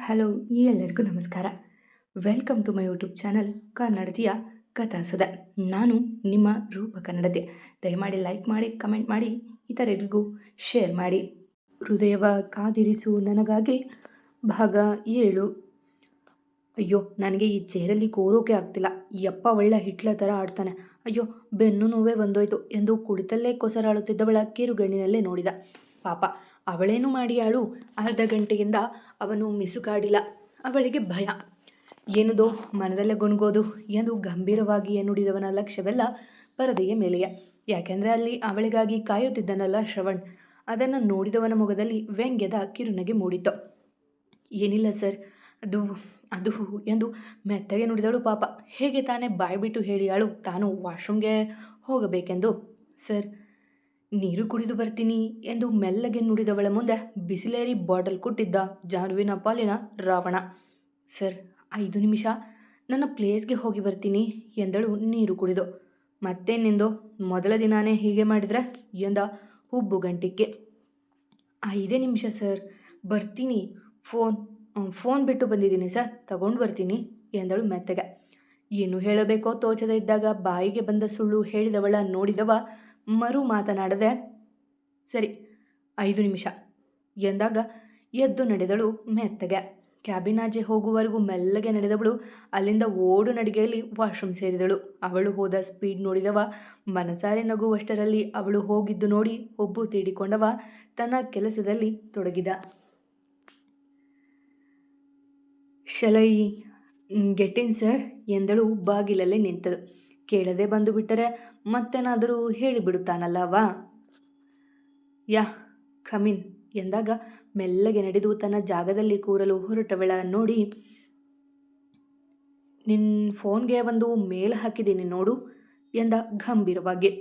Hello ಎಲ್ಲರಿಗೂ ನಮಸ್ಕಾರ. Welcome to my YouTube channel ಕನ್ನಡತಿಯ ಕಥಾಸುಧೆ. ನಾನು ನಿಮ್ಮ ರೂಪ ಕನ್ನಡತೆ. ದಯಮಾಡಿ ಲೈಕ್ ಮಾಡಿ, ಕಮೆಂಟ್ ಮಾಡಿ, ಇತರರಿಗೂ ಶೇರ್ ಮಾಡಿ. ಹೃದಯವ ಕಾದಿರಿಸು ನನಗಾಗಿ ಭಾಗ 7. ಅಯ್ಯೋ, ನನಗೆ ಈ ಚೇರಲ್ಲಿ ಕೂರೋಕೆ ಆಗ್ತಿಲ್ಲ. ಯಪ್ಪ ಒಳ್ಳೆ ಹಿಟ್ಲ ಥರ ಆಡ್ತಾನೆ. ಅಯ್ಯೋ, ಬೆನ್ನು ನೋವೇ ಬಂದೋಯ್ತು ಎಂದು ಕುಳಿತಲ್ಲೇ ಕೊಸರಾಡುತ್ತಿದ್ದವಳ ಕಿರುಗಣ್ಣಿನಲ್ಲೇ ನೋಡಿದ. ಪಾಪ, ಅವಳೇನು ಮಾಡಿಯಾಳು? ಅರ್ಧ ಗಂಟೆಯಿಂದ ಅವನು ಮಿಸುಕಾಡಿಲ್ಲ. ಅವಳಿಗೆ ಭಯ. ಏನುದೋ ಮನದಲ್ಲೇ ಗೊಣಗೋದು ಎಂದು ಗಂಭೀರವಾಗಿ ನುಡಿದವನ ಲಕ್ಷ್ಯವೆಲ್ಲ ಪರದೆಯ ಮೇಲೆಯೇ. ಯಾಕೆಂದರೆ ಅಲ್ಲಿ ಅವಳಿಗಾಗಿ ಕಾಯುತ್ತಿದ್ದನಲ್ಲ ಶ್ರವಣ್. ಅದನ್ನು ನೋಡಿದವನ ಮೊಗದಲ್ಲಿ ವ್ಯಂಗ್ಯದ ಕಿರುನಗೆ ಮೂಡಿತು. ಏನಿಲ್ಲ ಸರ್, ಅದು ಅದು ಎಂದು ಮೆತ್ತಗೆ ನುಡಿದಳು. ಪಾಪ, ಹೇಗೆ ತಾನೇ ಬಾಯ್ಬಿಟ್ಟು ಹೇಳಿಯಾಳು ತಾನು ವಾಶ್ರೂಮ್ಗೆ ಹೋಗಬೇಕೆಂದು. ಸರ್, ನೀರು ಕುಡಿದು ಬರ್ತೀನಿ ಎಂದು ಮೆಲ್ಲಗೆ ನುಡಿದವಳ ಮುಂದೆ ಬಿಸಿಲೇರಿ ಬಾಟಲ್ ಕೊಟ್ಟಿದ್ದ ಜಾನುವಿನ ಪಾಲಿನ ರಾವಣ. ಸರ್, 5 ನಿಮಿಷ, ನನ್ನ ಪ್ಲೇಸ್ಗೆ ಹೋಗಿ ಬರ್ತೀನಿ ಎಂದಳು ನೀರು ಕುಡಿದು. ಮತ್ತೇನೆಂದು ಮೊದಲ ದಿನಾನೇ ಹೀಗೆ ಮಾಡಿದ್ರೆ ಎಂದ ಹುಬ್ಬುಗಂಟಿಕ್ಕೆ. 5 ನಿಮಿಷ ಸರ್, ಬರ್ತೀನಿ. ಫೋನ್ ಬಿಟ್ಟು ಬಂದಿದ್ದೀನಿ ಸರ್, ತಗೊಂಡು ಬರ್ತೀನಿ ಎಂದಳು ಮೆತ್ತಗೆ. ಏನು ಹೇಳಬೇಕೋ ತೋಚದ ಇದ್ದಾಗ ಬಾಯಿಗೆ ಬಂದ ಸುಳ್ಳು ಹೇಳಿದವಳ ನೋಡಿದವ ಮರು ಮಾತನಾಡದೆ ಸರಿ 5 ನಿಮಿಷ ಎಂದಾಗ ಎದ್ದು ನಡೆದಳು ಮೆತ್ತಗೆ. ಕ್ಯಾಬಿನಾಚೆ ಹೋಗುವವರೆಗೂ ಮೆಲ್ಲಗೆ ನಡೆದವಳು ಅಲ್ಲಿಂದ ಓಡು ನಡಿಗೆಯಲ್ಲಿ ವಾಶ್ರೂಮ್ ಸೇರಿದಳು. ಅವಳು ಹೋದ ಸ್ಪೀಡ್ ನೋಡಿದವ ಮನಸಾರೆ ನಗುವಷ್ಟರಲ್ಲಿ ಅವಳು ಹೋಗಿದ್ದು ನೋಡಿ ಒಬ್ಬು ತೀಡಿಕೊಂಡವ ತನ್ನ ಕೆಲಸದಲ್ಲಿ ತೊಡಗಿದ. ಶಲೈ ಗೆಟ್ಟಿನ್ ಸರ್ ಎಂದಳು ಬಾಗಿಲಲ್ಲೇ ನಿಂತಳು. ಕೇಳದೆ ಬಂದು ಬಿಟ್ಟರೆ ಮತ್ತೇನಾದರೂ ಹೇಳಿಬಿಡುತ್ತಾನಲ್ಲವ. ಯಾ ಕಮಿನ್ ಎಂದಾಗ ಮೆಲ್ಲಗೆ ನಡೆದು ತನ್ನ ಜಾಗದಲ್ಲಿ ಕೂರಲು ಹೊರಟವಳ ನೋಡಿ, ನಿನ್ನ ಫೋನ್ಗೆ ಒಂದು ಮೇಲ್ ಹಾಕಿದ್ದೀನಿ ನೋಡು ಎಂದ ಗಂಭೀರವಾಗಿ.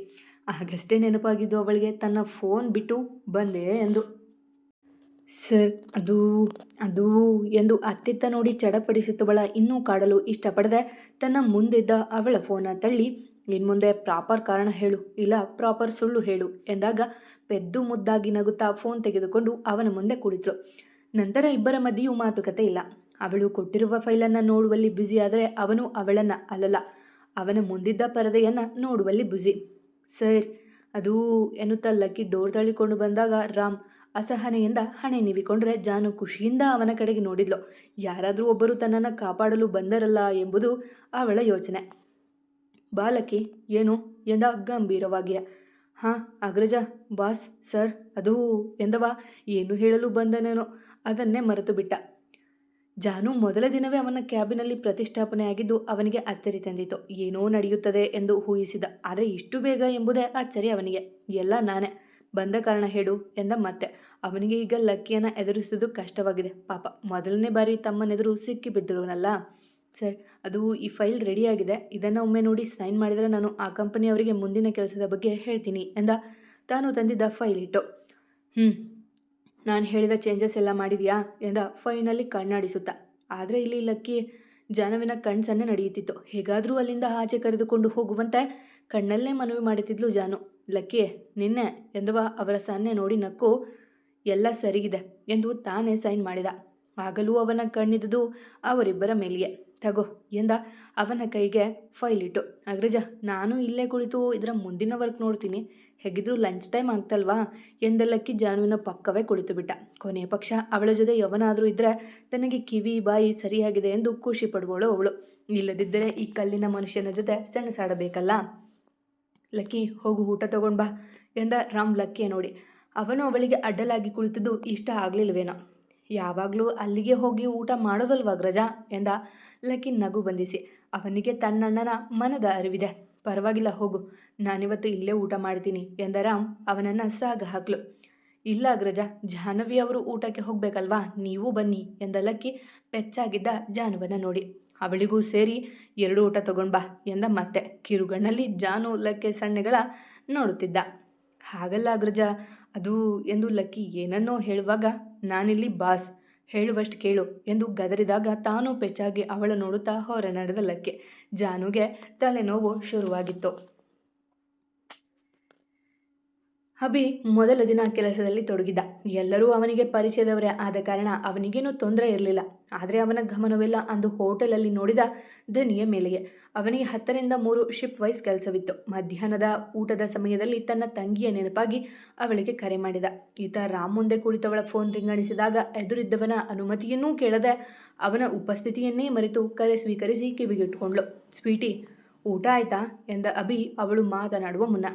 ಆಗಷ್ಟೇ ನೆನಪಾಗಿದ್ದು ಅವಳಿಗೆ ತನ್ನ ಫೋನ್ ಬಿಟ್ಟು ಬಂದೆ ಎಂದು. ಸರ್, ಅದು ಎಂದು ಅತ್ತಿತ್ತ ನೋಡಿ ಚಡಪಡಿಸುತ್ತವಳ ಇನ್ನೂ ಕಾಡಲು ಇಷ್ಟಪಡದೆ ತನ್ನ ಮುಂದಿದ್ದ ಅವಳ ಫೋನ ತಳ್ಳಿ, ಇನ್ಮುಂದೆ ಪ್ರಾಪರ್ ಕಾರಣ ಹೇಳು, ಇಲ್ಲ ಪ್ರಾಪರ್ ಸುಳ್ಳು ಹೇಳು ಎಂದಾಗ ಪೆದ್ದು ಮುದ್ದಾಗಿ ನಗುತ್ತಾ ಫೋನ್ ತೆಗೆದುಕೊಂಡು ಅವನ ಮುಂದೆ ಕುಳಿತಳು. ನಂತರ ಇಬ್ಬರ ಮಧ್ಯೆಯೂ ಮಾತುಕತೆ ಇಲ್ಲ. ಅವಳು ಕೊಟ್ಟಿರುವ ಫೈಲನ್ನು ನೋಡುವಲ್ಲಿ ಬ್ಯುಸಿಯಾದರೆ ಅವನು ಅವಳನ್ನು ಅಲ್ಲಲ್ಲ, ಅವನ ಮುಂದಿದ್ದ ಪರದೆಯನ್ನು ನೋಡುವಲ್ಲಿ ಬ್ಯುಸಿ. ಸರ್, ಅದು ಎನ್ನುತ್ತಾ ಲಕ್ಕಿ ಡೋರ್ ತಳ್ಳಿಕೊಂಡು ಬಂದಾಗ ರಾಮ್ ಅಸಹನೆಯಿಂದ ಹಣೆ ನೀವಿಕೊಂಡ್ರೆ ಜಾನು ಖುಷಿಯಿಂದ ಅವನ ಕಡೆಗೆ ನೋಡಿದ್ಲು. ಯಾರಾದರೂ ಒಬ್ಬರು ತನ್ನನ್ನು ಕಾಪಾಡಲು ಬಂದರಲ್ಲ ಎಂಬುದು ಅವಳ ಯೋಚನೆ. ಬಾಲಕಿ ಏನು ಎಂದ ಗಂಭೀರವಾಗಿಯೇ. ಹಾಂ ಅಗ್ರಜ, ಬಾಸ್ ಸರ್, ಅದು ಎಂದವ ಏನು ಹೇಳಲು ಬಂದನೇನೋ ಅದನ್ನೇ ಮರೆತು ಬಿಟ್ಟ. ಜಾನು ಮೊದಲ ದಿನವೇ ಅವನ ಕ್ಯಾಬಿನಲ್ಲಿ ಪ್ರತಿಷ್ಠಾಪನೆಯಾಗಿದ್ದು ಅವನಿಗೆ ಅಚ್ಚರಿ ತಂದಿತು. ಏನೋ ನಡೆಯುತ್ತದೆ ಎಂದು ಊಹಿಸಿದ. ಆದರೆ ಇಷ್ಟು ಬೇಗ ಎಂಬುದೇ ಅಚ್ಚರಿ ಅವನಿಗೆ. ಎಲ್ಲ ನಾನೇ, ಬಂದ ಕಾರಣ ಹೇಳು ಎಂದ ಮತ್ತೆ. ಅವನಿಗೆ ಈಗ ಲಕ್ಕಿಯನ್ನು ಎದುರಿಸುವುದು ಕಷ್ಟವಾಗಿದೆ. ಪಾಪ, ಮೊದಲನೇ ಬಾರಿ ತಮ್ಮನೆದುರು ಸಿಕ್ಕಿ ಬಿದ್ದರುವನಲ್ಲ. ಸರ್, ಅದು ಈ ಫೈಲ್ ರೆಡಿಯಾಗಿದೆ, ಇದನ್ನು ಒಮ್ಮೆ ನೋಡಿ ಸೈನ್ ಮಾಡಿದರೆ ನಾನು ಆ ಕಂಪನಿಯವರಿಗೆ ಮುಂದಿನ ಕೆಲಸದ ಬಗ್ಗೆ ಹೇಳ್ತೀನಿ ಎಂದ ತಾನು ತಂದಿದ್ದ ಫೈಲ್ ಇಟ್ಟು. ನಾನು ಹೇಳಿದ ಚೇಂಜಸ್ ಎಲ್ಲ ಮಾಡಿದೆಯಾ ಎಂದ ಫೈನಲ್ಲಿ ಕಣ್ಣಾಡಿಸುತ್ತಾ. ಆದರೆ ಇಲ್ಲಿ ಲಕ್ಕಿ ಜಾನುವಿನ ಕಣ್ಸನ್ನೆ ನಡೆಯುತ್ತಿತ್ತು. ಹೇಗಾದರೂ ಅಲ್ಲಿಂದ ಆಚೆ ಕರೆದುಕೊಂಡು ಹೋಗುವಂತೆ ಕಣ್ಣಲ್ಲೇ ಮನವಿ ಮಾಡುತ್ತಿದ್ಲು ಜಾನು. ಲಕ್ಕಿ ನಿನ್ನೆ ಎಂದವ ಅವರ ಸನ್ನೆ ನೋಡಿ ನಕ್ಕು, ಎಲ್ಲ ಸರಿಗಿದೆ ಎಂದು ತಾನೇ ಸೈನ್ ಮಾಡಿದ. ಆಗಲೂ ಅವನ ಕಣ್ಣಿದುದು ಅವರಿಬ್ಬರ ಮೇಲೆಯೇ. ತಗೋ ಎಂದ ಅವನ ಕೈಗೆ ಫೈಲ್ ಇಟ್ಟು. ಅಗ್ರಜ, ನಾನು ಇಲ್ಲೇ ಕುಳಿತು ಇದರ ಮುಂದಿನ ವರ್ಕ್ ನೋಡ್ತೀನಿ, ಹೇಗಿದ್ರೂ ಲಂಚ್ ಟೈಮ್ ಆಗ್ತಲ್ವಾ ಎಂದೆಲ್ಲಕ್ಕಿ ಜಾನುವಿನ ಪಕ್ಕವೇ ಕುಳಿತು ಬಿಟ್ಟ. ಕೊನೆಯ ಪಕ್ಷ ಅವಳ ಜೊತೆ ಯವನಾದರೂ ಇದ್ದರೆ ತನಗೆ ಕಿವಿ ಬಾಯಿ ಸರಿಯಾಗಿದೆ ಎಂದು ಖುಷಿ ಪಡುವಳು ಅವಳು. ಇಲ್ಲದಿದ್ದರೆ ಈ ಕಲ್ಲಿನ ಮನುಷ್ಯನ ಜೊತೆ ಸೆಣಸಾಡಬೇಕಲ್ಲ. ಲಕ್ಕಿ ಹೋಗು, ಊಟ ತಗೊಂಡು ಬಾ ಎಂದ ರಾಮ್ ಲಕ್ಕಿಯ ನೋಡಿ. ಅವನು ಅವಳಿಗೆ ಅಡ್ಡಲಾಗಿ ಕುಳಿತಿದ್ದು ಇಷ್ಟ ಆಗಲಿಲ್ವೇನೋ. ಯಾವಾಗಲೂ ಅಲ್ಲಿಗೆ ಹೋಗಿ ಊಟ ಮಾಡೋದಲ್ವ ಅಗ್ರಜ ಎಂದ ಲಕ್ಕಿ ನಗು ಬಂಧಿಸಿ. ಅವನಿಗೆ ತನ್ನಣ್ಣನ ಮನದ ಅರಿವಿದೆ. ಪರವಾಗಿಲ್ಲ ಹೋಗು, ನಾನಿವತ್ತು ಇಲ್ಲೇ ಊಟ ಮಾಡ್ತೀನಿ ಎಂದ ರಾಮ್ ಅವನನ್ನು ಸಾಗ ಹಾಕಲು. ಇಲ್ಲ ಅಗ್ರಜ, ಜಾಹ್ನವಿ ಅವರು ಊಟಕ್ಕೆ ಹೋಗಬೇಕಲ್ವಾ, ನೀವು ಬನ್ನಿ ಎಂದ ಲಕ್ಕಿ ಪೆಚ್ಚಾಗಿದ್ದ ಜಾನುವನ್ನು ನೋಡಿ. ಅವಳಿಗೂ ಸೇರಿ 2 ಊಟ ತಗೊಂಡು ಬಾ ಎಂದ ಮತ್ತೆ. ಕಿರುಗಣ್ಣಲ್ಲಿ ಜಾನು ಲಕ್ಕೆ ಸಣ್ಣಗಳ ನೋಡುತ್ತಿದ್ದ. ಹಾಗಲ್ಲ ಅಗ್ರಜ, ಅದು ಎಂದು ಲಕ್ಕಿ ಏನನ್ನೋ ಹೇಳುವಾಗ, ನಾನಿಲ್ಲಿ ಬಾಸ್, ಹೇಳುವಷ್ಟು ಕೇಳು ಎಂದು ಗದರಿದಾಗ ತಾನೂ ಪೆಚ್ಚಾಗಿ ಅವಳ ನೋಡುತ್ತಾ ಹೊರ ನಡೆದ ಲಕ್ಕೆ. ಜಾನುಗೆ ತಲೆನೋವು ಶುರುವಾಗಿತ್ತು. ಅಭಿ ಮೊದಲ ದಿನ ಕೆಲಸದಲ್ಲಿ ತೊಡಗಿದ್ದ. ಎಲ್ಲರೂ ಅವನಿಗೆ ಪರಿಚಯದವರೇ ಆದ ಕಾರಣ ಅವನಿಗೇನೂ ತೊಂದರೆ ಇರಲಿಲ್ಲ. ಆದರೆ ಅವನ ಗಮನವೆಲ್ಲ ಅಂದು ಹೋಟೆಲಲ್ಲಿ ನೋಡಿದ ದನಿಯ ಮೇಲೆಯೇ. ಅವನಿಗೆ 10ರಿಂದ 3 ಶಿಫ್ಟ್ ವೈಸ್ ಕೆಲಸವಿತ್ತು. ಮಧ್ಯಾಹ್ನದ ಊಟದ ಸಮಯದಲ್ಲಿ ತನ್ನ ತಂಗಿಯ ನೆನಪಾಗಿ ಅವಳಿಗೆ ಕರೆ ಮಾಡಿದ. ಈತ ರಾಮ್ ಮುಂದೆ ಕುಳಿತವಳ ಫೋನ್ ರಿಂಗಣಿಸಿದಾಗ ಎದುರಿದ್ದವನ ಅನುಮತಿಯನ್ನೂ ಕೇಳದೆ ಅವನ ಉಪಸ್ಥಿತಿಯನ್ನೇ ಮರೆತು ಕರೆ ಸ್ವೀಕರಿಸಿ ಕಿವಿಗಿಟ್ಕೊಂಡ್ಳು. ಸ್ವೀಟಿ, ಊಟ ಆಯ್ತಾ ಎಂದ ಅಭಿ ಅವಳು ಮಾತನಾಡುವ ಮುನ್ನ.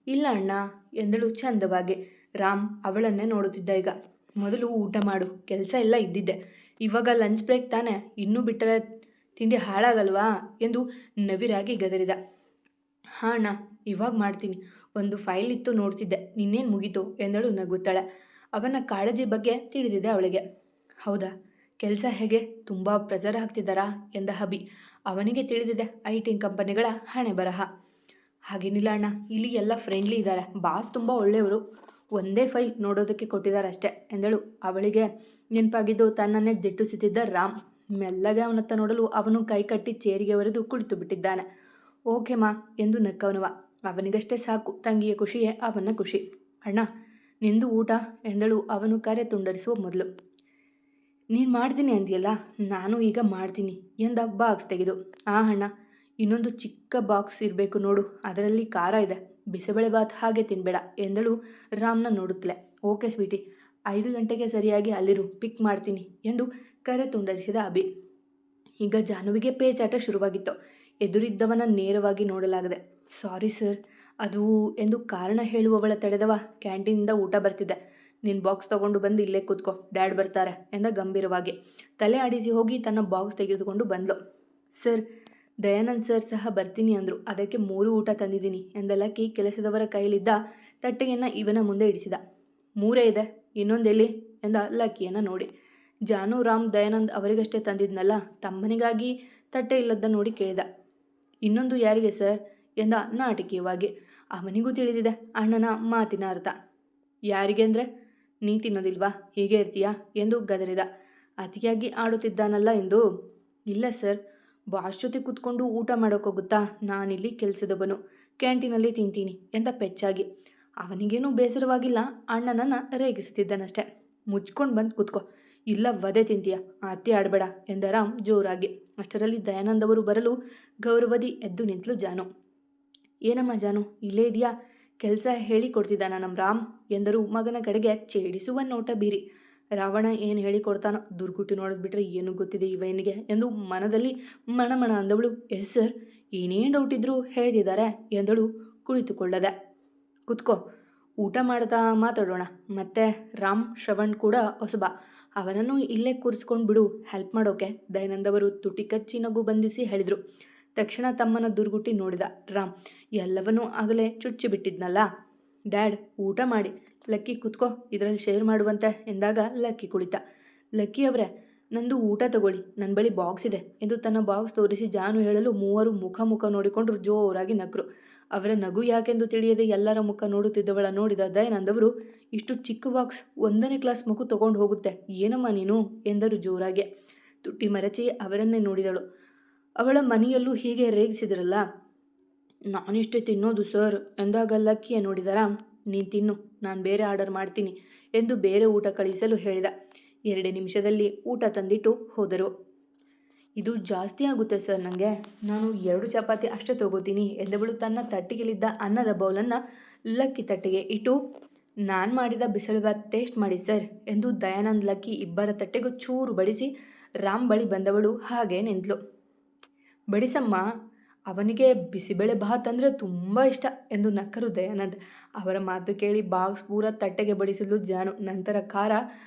ಇಲ್ಲ ಅಣ್ಣ ಎಂದಳು ಚಂದವಾಗಿ. ರಾಮ್ ಅವಳನ್ನೇ ನೋಡುತ್ತಿದ್ದ ಈಗ. ಮೊದಲು ಊಟ ಮಾಡು, ಕೆಲಸ ಎಲ್ಲ ಇದ್ದಿದ್ದೆ. ಇವಾಗ ಲಂಚ್ ಬ್ರೇಕ್ ತಾನೆ, ಇನ್ನೂ ಬಿಟ್ಟರೆ ತಿಂಡಿ ಹಾಳಾಗಲ್ವಾ ಎಂದು ನವಿರಾಗಿ ಗದರಿದ. ಹಾಂ ಅಣ್ಣ, ಇವಾಗ ಮಾಡ್ತೀನಿ. ಒಂದು ಫೈಲ್ ಇತ್ತು ನೋಡ್ತಿದ್ದೆ, ನಿನ್ನೇನು ಮುಗೀತು ಎಂದಳು ನಗುತ್ತಾಳೆ. ಅವನ ಕಾಳಜಿ ಬಗ್ಗೆ ತಿಳಿದಿದೆ ಅವಳಿಗೆ. ಹೌದಾ, ಕೆಲಸ ಹೇಗೆ, ತುಂಬ ಪ್ರೆಸರ್ ಹಾಕ್ತಿದ್ದಾರಾ ಎಂದ ಅಭಿ. ಅವನಿಗೆ ತಿಳಿದಿದೆ IT ಕಂಪನಿಗಳ ಹಣೆ ಬರಹ. ಹಾಗೇನಿಲ್ಲ ಅಣ್ಣ, ಇಲ್ಲಿ ಎಲ್ಲ ಫ್ರೆಂಡ್ಲಿ ಇದ್ದಾರೆ. ಬಾಸ್ ತುಂಬ ಒಳ್ಳೆಯವರು. ಒಂದೇ ಫೈಲ್ ನೋಡೋದಕ್ಕೆ ಕೊಟ್ಟಿದ್ದಾರೆ ಅಷ್ಟೇ ಎಂದಳು. ಅವಳಿಗೆ ನೆನಪಾಗಿದ್ದು ತನ್ನನ್ನೇ ದಿಟ್ಟಿಸುತ್ತಿದ್ದ ರಾಮ್. ಮೆಲ್ಲಗೆ ಅವನತ್ತ ನೋಡಲು ಅವನು ಕೈ ಕಟ್ಟಿ ಚೇರಿಗೆ ಒರೆದು ಕುಳಿತು ಬಿಟ್ಟಿದ್ದಾನೆ. ಓಕೆ ಮಾ ಎಂದು ನಕ್ಕವನವ. ಅವನಿಗಷ್ಟೇ ಸಾಕು, ತಂಗಿಯ ಖುಷಿಯೇ ಅವನ ಖುಷಿ. ಅಣ್ಣ, ನಿಂದು ಊಟ ಎಂದಳು ಅವನು ಕರೆ ತುಂಡರಿಸುವ ಮೊದಲು. ನೀನು ಮಾಡ್ತೀನಿ ಅಂದಿಯಲ್ಲ, ನಾನು ಈಗ ಮಾಡ್ತೀನಿ ಎಂದ ಬಾಕ್ಸ್ ತೆಗೆದು. ಅಣ್ಣ, ಇನ್ನೊಂದು ಚಿಕ್ಕ ಬಾಕ್ಸ್ ಇರಬೇಕು ನೋಡು, ಅದರಲ್ಲಿ ಖಾರ ಇದೆ. ಬಿಸಿಬೇಳೆಬಾತ್ ಹಾಗೆ ತಿನ್ಬೇಡ ಎಂದಳು ರಾಮ್ನ ನೋಡುತ್ತಲೇ. ಓಕೆ ಸ್ವೀಟಿ, 5 ಗಂಟೆಗೆ ಸರಿಯಾಗಿ ಅಲ್ಲಿರು, ಪಿಕ್ ಮಾಡ್ತೀನಿ ಎಂದು ಕರೆ ತುಂಡರಿಸಿದ ಅಭಿ. ಈಗ ಜಾನುವಿಗೆ ಪೇಚಾಟ ಶುರುವಾಗಿತ್ತು. ಎದುರಿದ್ದವನ ನೇರವಾಗಿ ನೋಡಲಾಗದೆ. ಸಾರಿ ಸರ್, ಅದು ಎಂದು ಕಾರಣ ಹೇಳುವವಳ ತಡೆದವ. ಕ್ಯಾಂಟೀನಿಂದ ಊಟ ಬರ್ತಿದ್ದೆ, ನಿನ್ನ ಬಾಕ್ಸ್ ತಗೊಂಡು ಬಂದು ಇಲ್ಲೇ ಕೂತ್ಕೋ, ಡ್ಯಾಡ್ ಬರ್ತಾರೆ ಎಂದ ಗಂಭೀರವಾಗಿ. ತಲೆ ಆಡಿಸಿ ಹೋಗಿ ತನ್ನ ಬಾಕ್ಸ್ ತೆಗೆದುಕೊಂಡು ಬಂದ್ಲು. ಸರ್, ದಯಾನಂದ್ ಸರ್ ಸಹ ಬರ್ತೀನಿ ಅಂದರು, ಅದಕ್ಕೆ 3 ಊಟ ತಂದಿದ್ದೀನಿ ಎಂದ ಲಕ್ಕಿ ಕೆಲಸದವರ ಕೈಲಿದ್ದ ತಟ್ಟೆಯನ್ನು ಇವನ ಮುಂದೆ ಇಡಿಸಿದ. 3 ಇದೆ, ಇನ್ನೊಂದೆಲ್ಲಿ ಎಂದ ಲಕ್ಕಿಯನ್ನು ನೋಡಿ. ಜಾನು, ರಾಮ್, ದಯಾನಂದ್ ಅವರಿಗಷ್ಟೇ ತಂದಿದ್ನಲ್ಲ, ತಮ್ಮನಿಗಾಗಿ ತಟ್ಟೆ ಇಲ್ಲದ ನೋಡಿ ಕೇಳಿದ. ಇನ್ನೊಂದು ಯಾರಿಗೆ ಸರ್ ಎಂದ ನಾಟಕೀಯವಾಗಿ. ಅವನಿಗೂ ತಿಳಿದಿದೆ ಅಣ್ಣನ ಮಾತಿನ ಅರ್ಥ. ಯಾರಿಗೆ ಅಂದರೆ, ನೀ ತಿನ್ನೋದಿಲ್ವಾ, ಹೀಗೆ ಇರ್ತೀಯಾ ಎಂದು ಗದರಿದ. ಅತಿಯಾಗಿ ಆಡುತ್ತಿದ್ದಾನಲ್ಲ ಎಂದು. ಇಲ್ಲ ಸರ್, ಬಾಸ್ ಜೊತೆ ಕೂತ್ಕೊಂಡು ಊಟ ಮಾಡೋಕ್ಕೋಗುತ್ತಾ, ನಾನಿಲ್ಲಿ ಕೆಲಸದವನು, ಕ್ಯಾಂಟೀನಲ್ಲಿ ತಿಂತೀನಿ ಎಂದ ಪೆಚ್ಚಾಗಿ. ಅವನಿಗೇನೂ ಬೇಸರವಾಗಿಲ್ಲ, ಅಣ್ಣನನ್ನು ರೇಗಿಸುತ್ತಿದ್ದನಷ್ಟೆ. ಮುಚ್ಕೊಂಡು ಬಂದು ಕೂತ್ಕೋ, ಇಲ್ಲ ವಧೆ ತಿಂತೀಯ, ಅತಿ ಆಡಬೇಡ ಎಂದ ರಾಮ್ ಜೋರಾಗಿ. ಅಷ್ಟರಲ್ಲಿ ದಯಾನಂದ್ ಅವರು ಬರಲು ಗೌರವದಿ ಎದ್ದು ನಿಂತಲು ಜಾನು. ಏನಮ್ಮ ಜಾನು, ಇಲ್ಲೇ ಇದೆಯಾ, ಕೆಲಸ ಹೇಳಿಕೊಡ್ತಿದ್ದಾನ ನಮ್ಮ ರಾಮ್ ಎಂದರು ಮಗನ ಕಡೆಗೆ ಛೇಡಿಸುವ ನೋಟ ಬೀರಿ. ರಾವಣ ಏನು ಹೇಳಿಕೊಡ್ತಾನೋ, ದುರ್ಗುಟ್ಟಿ ನೋಡಿದ್ಬಿಟ್ರೆ ಏನು ಗೊತ್ತಿದೆ ಇವನಿಗೆ ಎಂದು ಮನದಲ್ಲಿ ಮಣಮಣ ಅಂದವಳು. ಎಸ್ ಸರ್, ಏನೇನು ಡೌಟ್ ಇದ್ರೂ ಹೇಳ್ತಿದ್ದಾರೆ ಎಂದಳು ಕುಳಿತುಕೊಳ್ಳದೆ. ಕುತ್ಕೋ, ಊಟ ಮಾಡ್ತಾ ಮಾತಾಡೋಣ. ಮತ್ತೆ ರಾಮ್, ಶ್ರವಣ್ ಕೂಡ ಹೊಸಬ, ಅವನನ್ನು ಇಲ್ಲೇ ಕೂರಿಸ್ಕೊಂಡು ಬಿಡು, ಹೆಲ್ಪ್ ಮಾಡೋಕೆ ದಯಾನಂದ್ ಅವರು ತುಟಿ ಕಚ್ಚಿ ನಗು ಬಂಧಿಸಿ ಹೇಳಿದರು. ತಕ್ಷಣ ತಮ್ಮನ ದುರ್ಗುಟ್ಟಿ ನೋಡಿದ ರಾಮ್. ಎಲ್ಲವನ್ನೂ ಆಗಲೇ ಚುಚ್ಚಿಬಿಟ್ಟಿದ್ನಲ್ಲ. ಡ್ಯಾಡ್, ಊಟ ಮಾಡಿ, ಲಕ್ಕಿ ಕುತ್ಕೋ, ಇದರಲ್ಲಿ ಶೇರ್ ಮಾಡುವಂತೆ ಎಂದಾಗ ಲಕ್ಕಿ ಕುಳಿತ. ಲಕ್ಕಿ ಅವರೇ, ನಂದು ಊಟ ತಗೊಳ್ಳಿ, ನನ್ನ ಬಳಿ ಬಾಕ್ಸ್ ಇದೆ ಎಂದು ತನ್ನ ಬಾಕ್ಸ್ ತೋರಿಸಿ ಜಾನು ಹೇಳಲು ಮೂವರು ಮುಖ ನೋಡಿಕೊಂಡ್ರು. ಜೋರಾಗಿ ನಕ್ಕರು. ಅವರ ನಗು ಯಾಕೆಂದು ತಿಳಿಯದೆ ಎಲ್ಲರ ಮುಖ ನೋಡುತ್ತಿದ್ದವಳ ನೋಡಿದ ದಯಾನಂದ್ ಅವರು, ಇಷ್ಟು ಚಿಕ್ಕ ಬಾಕ್ಸ್ 1ನೇ ಕ್ಲಾಸ್ ಮಗು ತಗೊಂಡು ಹೋಗುತ್ತೆ, ಏನಮ್ಮ ನೀನು ಎಂದರು ಜೋರಾಗಿ. ತುಟಿ ಮರಚಿ ಅವರನ್ನೇ ನೋಡಿದಳು. ಅವಳ ಮನೆಯಲ್ಲೂ ಹೀಗೆ ರೇಗಿಸಿದ್ರಲ್ಲ. ನಾನಿಷ್ಟೇ ತಿನ್ನೋದು ಸರ್ ಎಂದಾಗ ಲಕ್ಕಿಯ ನೋಡಿದರ. ನೀನು ತಿನ್ನು, ನಾನು ಬೇರೆ ಆರ್ಡರ್ ಮಾಡ್ತೀನಿ ಎಂದು ಬೇರೆ ಊಟ ಕಳಿಸಲು ಹೇಳಿದ. 2 ನಿಮಿಷದಲ್ಲಿ ಊಟ ತಂದಿಟ್ಟು ಹೋದರು. ಇದು ಜಾಸ್ತಿ ಆಗುತ್ತೆ ಸರ್, ನನಗೆ ನಾನು 2 ಚಪಾತಿ ಅಷ್ಟೇ ತಗೋತೀನಿ ಎಂದವಳು ತನ್ನ ತಟ್ಟೆಯಲ್ಲಿದ್ದ ಅನ್ನದ ಬೌಲನ್ನು ಲಕ್ಕಿ ತಟ್ಟೆಗೆ ಇಟ್ಟು, ನಾನು ಮಾಡಿದ ಬಿಸಿಬೇಳೆಬಾತ್ ಟೇಸ್ಟ್ ಮಾಡಿ ಸರ್ ಎಂದು ದಯಾನಂದ್ ಲಕ್ಕಿ ಇಬ್ಬರ ತಟ್ಟೆಗೂ ಚೂರು ಬಡಿಸಿ ರಾಮ್ ಬಳಿ ಬಂದವಳು ಹಾಗೆ ನಿಂತಳು. ಬಡಿಸಮ್ಮ, ಅವನಿಗೆ ಬಿಸಿಬೇಳೆ ಭಾತ್ ಅಂದರೆ ತುಂಬ ಇಷ್ಟ ಎಂದು ನಕ್ಕರು ದಯಾನಂದ್. ಅವರ ಮಾತು ಕೇಳಿ ಬಾಕ್ಸ್ ಪೂರ ತಟ್ಟೆಗೆ ಬಡಿಸಲು ಜಾನು. ನಂತರ ಖಾರ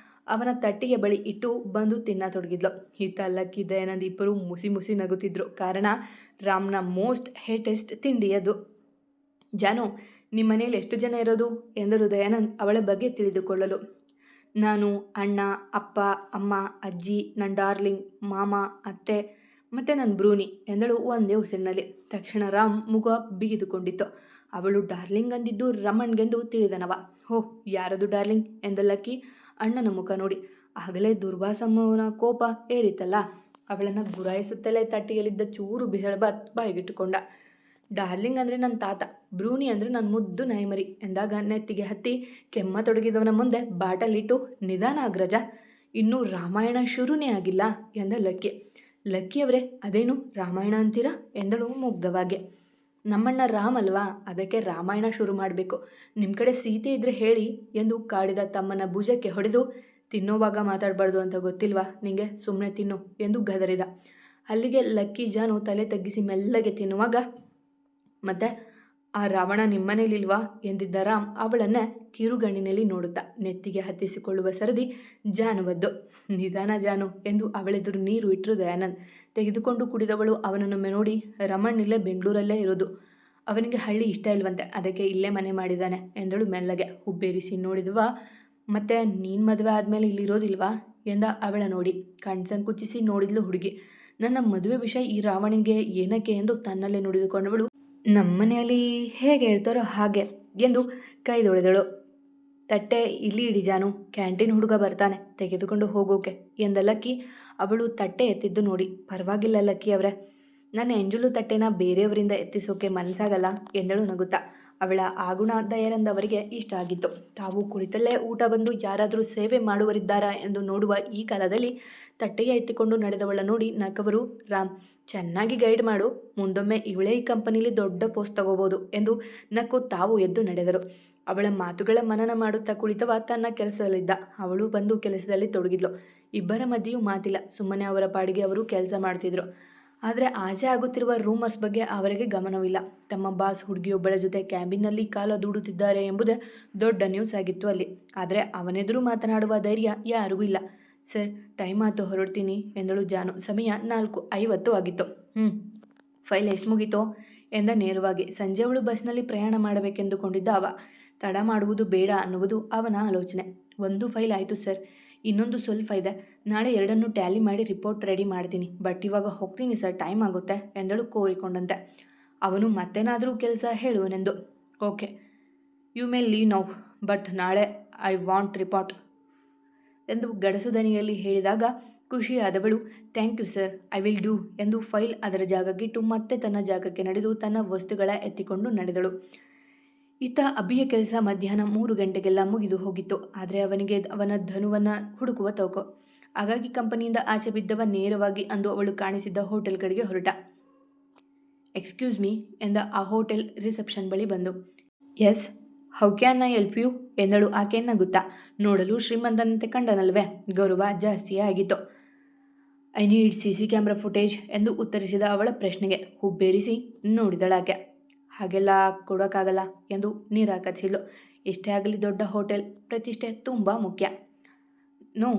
ಅವನ ತಟ್ಟೆಯ ಬಳಿ ಇಟ್ಟು ಬಂದು ತಿನ್ನತೊಡಗಿದ್ಲು. ಈತ ಲಕ್ಕಿ ದಯಾನಂದ್ ಇಬ್ಬರು ಮುಸಿ ನಗುತ್ತಿದ್ರು. ಕಾರಣ ರಾಮ್ನ ಮೋಸ್ಟ್ ಹೇಟೆಸ್ಟ್ ತಿಂಡಿ ಅದು. ಜಾನು, ನಿಮ್ಮ ಮನೇಲಿ ಎಷ್ಟು ಜನ ಇರೋದು ಎಂದರು ದಯಾನಂದ್ ಅವಳ ಬಗ್ಗೆ ತಿಳಿದುಕೊಳ್ಳಲು. ನಾನು, ಅಣ್ಣ, ಅಪ್ಪ, ಅಮ್ಮ, ಅಜ್ಜಿ, ನನ್ನ ಡಾರ್ಲಿಂಗ್, ಮಾಮ, ಅತ್ತೆ ಮತ್ತು ನನ್ನ ಬ್ರೂನಿ ಎಂದಳು ಒಂದೇ ಉಸಿರಿನಲ್ಲಿ. ತಕ್ಷಣ ರಾಮ್ ಮುಖ ಬಿಗಿದುಕೊಂಡಿತ್ತು. ಅವಳು ಡಾರ್ಲಿಂಗ್ ಅಂದಿದ್ದು ರಮಣ್ಗೆಂದು ತಿಳಿದನವ. ಹೋ, ಯಾರದು ಡಾರ್ಲಿಂಗ್ ಎಂದ ಲಕ್ಕಿ ಅಣ್ಣನ ಮುಖ ನೋಡಿ. ಆಗಲೇ ದುರ್ವಾಸಮ್ಮನ ಕೋಪ ಏರಿತಲ್ಲ. ಅವಳನ್ನು ಗುರಾಯಿಸುತ್ತಲೇ ತಟ್ಟೆಯಲ್ಲಿದ್ದ ಚೂರು ಬಿಸಿಬೇಳೆಬಾತ್ ಬಾಯಿಗಿಟ್ಟುಕೊಂಡ. ಡಾರ್ಲಿಂಗ್ ಅಂದರೆ ನನ್ನ ತಾತ, ಬ್ರೂನಿ ಅಂದರೆ ನನ್ನ ಮುದ್ದು ನಾಯಿಮರಿ ಎಂದಾಗ ನೆತ್ತಿಗೆ ಹತ್ತಿ ಕೆಮ್ಮತೊಡಗಿದವನ ಮುಂದೆ ಬಾಟಲಿಟ್ಟು, ನಿಧಾನ ಅಗ್ರಜ, ಇನ್ನೂ ರಾಮಾಯಣ ಶುರುನೇ ಆಗಿಲ್ಲ ಎಂದ ಲಕ್ಕಿ. ಲಕ್ಕಿಯವರೇ, ಅದೇನು ರಾಮಾಯಣ ಅಂತೀರಾ ಎಂದಳು ಮುಗ್ಧವಾಗಿ. ನಮ್ಮಣ್ಣ ರಾಮ್ ಅಲ್ವಾ, ಅದಕ್ಕೆ ರಾಮಾಯಣ ಶುರು ಮಾಡಬೇಕು. ನಿಮ್ಮ ಕಡೆ ಸೀತೆ ಇದ್ರೆ ಹೇಳಿ ಎಂದು ಕಾಡಿದ ತಮ್ಮನ ಭುಜಕ್ಕೆ ಹೊಡೆದು, ತಿನ್ನೋವಾಗ ಮಾತಾಡಬಾರ್ದು ಅಂತ ಗೊತ್ತಿಲ್ವಾ ನಿಂಗೆ, ಸುಮ್ಮನೆ ತಿನ್ನು ಎಂದು ಗದರಿದ. ಅಲ್ಲಿಗೆ ಲಕ್ಕಿ ಜಾನು ತಲೆ ತಗ್ಗಿಸಿ ಮೆಲ್ಲಗೆ ತಿನ್ನುವಾಗ, ಮತ್ತೆ ಆ ರಾವಣ ನಿಮ್ಮನೇಲಿಲ್ವಾ ಎಂದಿದ್ದ ರಾಮ್ ಅವಳನ್ನೇ ಕಿರುಗಣ್ಣಿನಲ್ಲಿ ನೋಡುತ್ತಾ ನೆತ್ತಿಗೆ ಹತ್ತಿಸಿಕೊಳ್ಳುವ ಸರದಿ ಜಾನುವದ್ದು. ನಿಧಾನ ಜಾನು ಎಂದು ಅವಳೆದುರು ನೀರು ಇಟ್ಟರು ದಯಾನಂದ್. ತೆಗೆದುಕೊಂಡು ಕುಡಿದವಳು ಅವನನ್ನೊಮ್ಮೆ ನೋಡಿ, ರಮಣ್ ಇಲ್ಲೇ ಬೆಂಗಳೂರಲ್ಲೇ ಇರೋದು, ಅವನಿಗೆ ಹಳ್ಳಿ ಇಷ್ಟ ಇಲ್ವಂತೆ, ಅದಕ್ಕೆ ಇಲ್ಲೇ ಮನೆ ಮಾಡಿದ್ದಾನೆ ಎಂದಳು ಮೆಲ್ಲಗೆ. ಹುಬ್ಬೇರಿಸಿ ನೋಡಿದವ, ಮತ್ತೆ ನೀನು ಮದುವೆ ಆದಮೇಲೆ ಇಲ್ಲಿರೋದಿಲ್ವಾ ಎಂದ ಅವಳ ನೋಡಿ. ಕಣ್ಸಂಕುಚಿಸಿ ನೋಡಿದ್ಲು ಹುಡುಗಿ. ನನ್ನ ಮದುವೆ ವಿಷಯ ಈ ರಾವಣಿಗೆ ಏನಕ್ಕೆ ಎಂದು ತನ್ನಲ್ಲೇ ನುಡಿದುಕೊಂಡವಳು, ನಮ್ಮನೆಯಲ್ಲಿ ಹೇಗೆ ಹೇಳ್ತಾರೋ ಹಾಗೆ ಎಂದು ಕೈದೊಳೆದಳು. ತಟ್ಟೆ ಇಲ್ಲಿ ಇಡಿ ಜಾನು, ಕ್ಯಾಂಟೀನ್ ಹುಡುಗ ಬರ್ತಾನೆ, ತೆಗೆದುಕೊಂಡು ಹೋಗೋಕೆ ಎಂದ ಲಕ್ಕಿ. ಅವಳು ತಟ್ಟೆ ಎತ್ತಿದ್ದು ನೋಡಿ, ಪರವಾಗಿಲ್ಲ ಲಕ್ಕಿ ಅವರೇ, ನನ್ನ ಎಂಜಲು ತಟ್ಟೆನ ಬೇರೆಯವರಿಂದ ಎತ್ತಿಸೋಕೆ ಮನಸ್ಸಾಗಲ್ಲ ಎಂದಳು ನಗುತ್ತಾ. ಅವಳ ಆಗುಣ ದಯಾನಂದವರಿಗೆ ಇಷ್ಟ ಆಗಿತ್ತು. ತಾವು ಕುಳಿತಲ್ಲೇ ಊಟ ಬಂದು ಯಾರಾದರೂ ಸೇವೆ ಮಾಡುವರಿದ್ದಾರಾ ಎಂದು ನೋಡುವ ಈ ಕಾಲದಲ್ಲಿ ತಟ್ಟೆಯ ಎತ್ತಿಕೊಂಡು ನಡೆದವಳ ನೋಡಿ ನಕ್ಕವರು ರಾಮ್. ಚೆನ್ನಾಗಿ ಗೈಡ್ ಮಾಡು, ಮುಂದೊಮ್ಮೆ ಇವಳೇ ಈ ಕಂಪನಿಲಿ ದೊಡ್ಡ ಪೋಸ್ಟ್ ತಗೋಬೋದು ಎಂದು ನಕ್ಕು ತಾವು ಎದ್ದು ನಡೆದರು. ಅವಳ ಮಾತುಗಳ ಮನನ ಮಾಡುತ್ತಾ ಕುಳಿತವ ತನ್ನ ಕೆಲಸದಲ್ಲಿದ್ದ. ಅವಳು ಬಂದು ಕೆಲಸದಲ್ಲಿ ತೊಡಗಿದ್ಲು. ಇಬ್ಬರ ಮಧ್ಯೆಯೂ ಮಾತಿಲ್ಲ, ಸುಮ್ಮನೆ ಅವರ ಪಾಡಿಗೆ ಅವರು ಕೆಲಸ ಮಾಡ್ತಿದ್ರು. ಆದರೆ ಆಚೆ ಆಗುತ್ತಿರುವ ರೂಮರ್ಸ್ ಬಗ್ಗೆ ಅವರಿಗೆ ಗಮನವಿಲ್ಲ. ತಮ್ಮ ಬಾಸ್ ಹುಡುಗಿಯೊಬ್ಬಳ ಜೊತೆ ಕ್ಯಾಬಿನ್ನಲ್ಲಿ ಕಾಲ ದೂಡುತ್ತಿದ್ದಾರೆ ಎಂಬುದೇ ದೊಡ್ಡ ನ್ಯೂಸ್ ಆಗಿತ್ತು ಅಲ್ಲಿ. ಆದರೆ ಅವನೆದುರು ಮಾತನಾಡುವ ಧೈರ್ಯ ಯಾರಿಗೂ ಇಲ್ಲ. ಸರ್, ಟೈಮ್ ಆಯ್ತು, ಹೊರಡ್ತೀನಿ ಎಂದಳು ಜಾನು. ಸಮಯ 4:50 ಆಗಿತ್ತು. ಫೈಲ್ ಎಷ್ಟು ಮುಗೀತೋ ಎಂದ ನೇರವಾಗಿ. ಸಂಜೆ ಅವಳು ಬಸ್ನಲ್ಲಿ ಪ್ರಯಾಣ ಮಾಡಬೇಕೆಂದುಕೊಂಡಿದ್ದ ಅವ. ತಡ ಮಾಡುವುದು ಬೇಡ ಅನ್ನುವುದು ಅವನ ಆಲೋಚನೆ. ಒಂದು ಫೈಲ್ ಆಯಿತು ಸರ್, ಇನ್ನೊಂದು ಸ್ವಲ್ಪ ಇದೆ. ನಾಳೆ ಎರಡನ್ನೂ ಟ್ಯಾಲಿ ಮಾಡಿ ರಿಪೋರ್ಟ್ ರೆಡಿ ಮಾಡ್ತೀನಿ. ಬಟ್ ಇವಾಗ ಹೋಗ್ತೀನಿ ಸರ್, ಟೈಮ್ ಆಗುತ್ತೆ ಎಂದಳು ಕೋರಿಕೊಂಡಂತೆ. ಅವನು ಮತ್ತೇನಾದರೂ ಕೆಲಸ ಹೇಳುವನೆಂದು. Okay, you may leave now, but ನಾಳೆ ಐ ವಾಂಟ್ ರಿಪೋರ್ಟ್ ಎಂದು ಗಡಸು ದನಿಯಲ್ಲಿ ಹೇಳಿದಾಗ ಖುಷಿಯಾದವಳು, thank you sir, I will do ಎಂದು ಫೈಲ್ ಅದರ ಜಾಗಕ್ಕಿಟ್ಟು ಮತ್ತೆ ತನ್ನ ಜಾಗಕ್ಕೆ ನಡೆದು ತನ್ನ ವಸ್ತುಗಳ ಎತ್ತಿಕೊಂಡು ನಡೆದಳು. ಇತ್ತ ಅಭಿಯ ಕೆಲಸ ಮಧ್ಯಾಹ್ನ 3 ಗಂಟೆಗೆಲ್ಲ ಮುಗಿದು ಹೋಗಿತ್ತು. ಆದರೆ ಅವನಿಗೆ ಅವನ ಧನುವನ್ನು ಹುಡುಕುವ ತವಕು. ಹಾಗಾಗಿ ಕಂಪನಿಯಿಂದ ಆಚೆ ಬಿದ್ದವ ನೇರವಾಗಿ ಅಂದು ಅವಳು ಕಾಣಿಸಿದ್ದ ಹೋಟೆಲ್ ಕಡೆಗೆ ಹೊರಟ. ಎಕ್ಸ್ಕ್ಯೂಸ್ ಮೀ ಎಂದ ಆ ಹೋಟೆಲ್ ರಿಸೆಪ್ಷನ್ ಬಳಿ ಬಂದು. Yes, how can I help you ಎಂದಳು ಆಕೆ ನಗುತ್ತಾ. ನೋಡಲು ಶ್ರೀಮಂತನಂತೆ ಕಂಡನಲ್ವೇ, ಗೌರವ ಜಾಸ್ತಿಯೇ ಆಗಿತ್ತು. I need CC camera footage ಎಂದು ಉತ್ತರಿಸಿದ ಅವಳ ಪ್ರಶ್ನೆಗೆ ಹುಬ್ಬೇರಿಸಿ ನೋಡಿದಳಾಕೆ. ಹಾಗೆಲ್ಲ ಕೊಡೋಕ್ಕಾಗಲ್ಲ ಎಂದು ನಿರಾಕರಿಸಿದ್ಲು. ಎಷ್ಟೇ ಆಗಲಿ ದೊಡ್ಡ ಹೋಟೆಲ್, ಪ್ರತಿಷ್ಠೆ ತುಂಬ ಮುಖ್ಯ. ನೋ,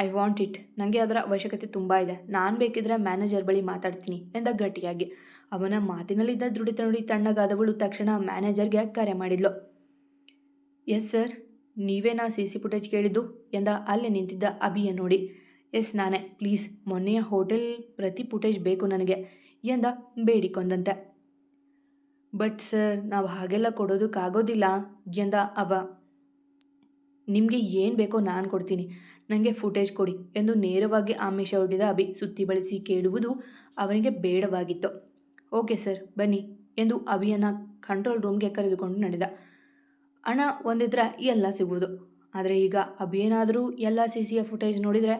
ಐ ವಾಂಟ್ ಇಟ್, ನನಗೆ ಅದರ ಅವಶ್ಯಕತೆ ತುಂಬ ಇದೆ. ನಾನು ಬೇಕಿದ್ರೆ ಮ್ಯಾನೇಜರ್ ಬಳಿ ಮಾತಾಡ್ತೀನಿ ಎಂದ ಗಟ್ಟಿಯಾಗಿ. ಅವನ ಮಾತಿನಲ್ಲಿದ್ದ ದೃಢತೆ ನೋಡಿ ತಣ್ಣಗಾದವಳು ತಕ್ಷಣ ಮ್ಯಾನೇಜರ್ಗೆ ಕರೆ ಮಾಡಿದ್ಲು. ಎಸ್ ಸರ್, ನೀವೇನಾ CC ಫುಟೇಜ್ ಕೇಳಿದ್ದು ಎಂದ ಅಲ್ಲೇ ನಿಂತಿದ್ದ ಅಭಿಯ ನೋಡಿ. ಎಸ್ ನಾನೇ, ಪ್ಲೀಸ್ ಮೊನ್ನೆಯ ಹೋಟೆಲ್ ಪ್ರತಿ ಫುಟೇಜ್ ಬೇಕು ನನಗೆ ಎಂದ ಬೇಡಿಕೊಂಡಂತೆ. ಬಟ್ ಸರ್, ನಾವು ಹಾಗೆಲ್ಲ ಕೊಡೋದಕ್ಕಾಗೋದಿಲ್ಲ ಎಂದ ಅವ. ನಿಮಗೆ ಏನು ಬೇಕೋ ನಾನು ಕೊಡ್ತೀನಿ, ನನಗೆ ಫುಟೇಜ್ ಕೊಡಿ ಎಂದು ನೇರವಾಗಿ ಆಮಿಷ ಒಡ್ಡಿದ ಅಭಿ. ಸುತ್ತಿ ಬಳಸಿ ಕೇಳುವುದು ಅವನಿಗೆ ಬೇಡವಾಗಿತ್ತು. ಓಕೆ ಸರ್, ಬನ್ನಿ ಎಂದು ಅಭಿಯನ್ನು ಕಂಟ್ರೋಲ್ ರೂಮ್ಗೆ ಕರೆದುಕೊಂಡು ನಡೆದ. ಹಣ ಒಂದಿದ್ರೆ ಎಲ್ಲ ಸಿಗುವುದು. ಆದರೆ ಈಗ ಅಭಿಯೇನಾದರೂ ಎಲ್ಲ CCಯ ಫುಟೇಜ್ ನೋಡಿದರೆ